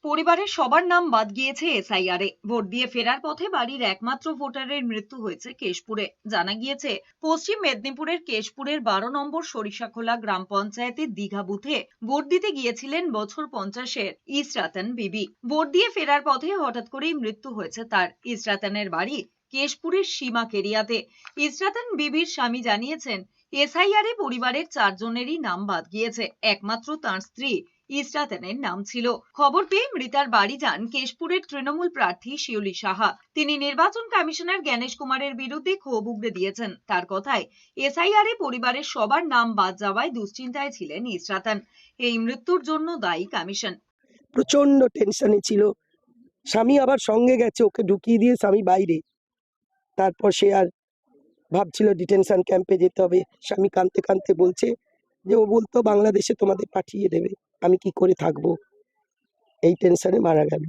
পরিবারের সবার নাম বাদ গিয়েছে এসআইআরে। ভোট দিয়ে ফেরার পথে বাড়ির একমাত্র ভোটারের মৃত্যু হয়েছে কেশপুরে। জানা গিয়েছে, পশ্চিম মেদিনীপুরের কেশপুরের 12 নম্বর সরিষাখোলা গ্রাম পঞ্চায়েতের দীঘা বুথে ভোট দিতে গিয়েছিলেন বছর 50-এর ইসরাতান বিবি। ভোট দিয়ে ফেরার পথে হঠাৎ করেই মৃত্যু হয়েছে তার। ইসরাতানের বাড়ি কেশপুরের সীমা কেরিয়াতে। ইসরাতান বিবির স্বামী জানিয়েছেন, এসআইআরে পরিবারের 4 জনেরই নাম বাদ গিয়েছে, একমাত্র তাঁর স্ত্রী ইসরাতানের নাম ছিল। খবর পেয়ে মৃতার বাড়ি যান কেশপুরের তৃণমূল প্রার্থী শিউলি সাহা। তিনি নির্বাচন কমিশনার জ্ঞানেশ কুমারের বিরুদ্ধে ক্ষোভ উগরে দিয়েছেন। তার কথায়, এসআইআরে পরিবারের সবার নাম বাদ যাওয়ায় দুশ্চিন্তায় ছিলেন ইসরাতান। এই মৃত্যুর জন্য দায়ী কমিশন। প্রচন্ড টেনশনে ছিল। স্বামী আবার সঙ্গে গেছে, ওকে ঢুকিয়ে দিয়ে স্বামী বাইরে। তারপর সে আর ভাবছিল ডিটেনশন ক্যাম্পে যেতে হবে। স্বামী কাঁদতে কাঁদতে বলছে যে ও বলতো বাংলাদেশে তোমাদের পাঠিয়ে দেবে, আমি কি করে থাকবো, এই টেনশনে মারা গেল।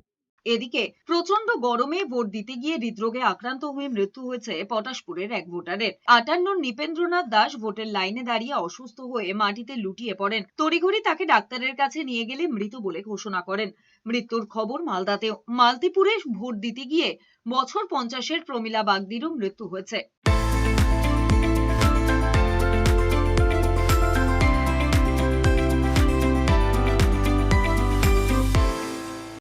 এদিকে প্রচন্ড গরমে ভোট দিতে গিয়ে হৃদরোগে আক্রান্ত হয়ে মৃত্যু হয়েছে পটাশপুরের এক ভোটারের। 58 নীপেন্দ্রনাথ দাস ভোটের লাইনে দাঁড়িয়ে অসুস্থ হয়ে মাটিতে লুটিয়ে পড়েন। তড়িঘড়ি তাকে ডাক্তারের কাছে নিয়ে গেলে মৃত বলে ঘোষণা করেন। মৃত্যুর খবর মালদাতেও। মালতীপুরে ভোট দিতে গিয়ে বছর 50-এর প্রমীলা বাগদিরও মৃত্যু হয়েছে।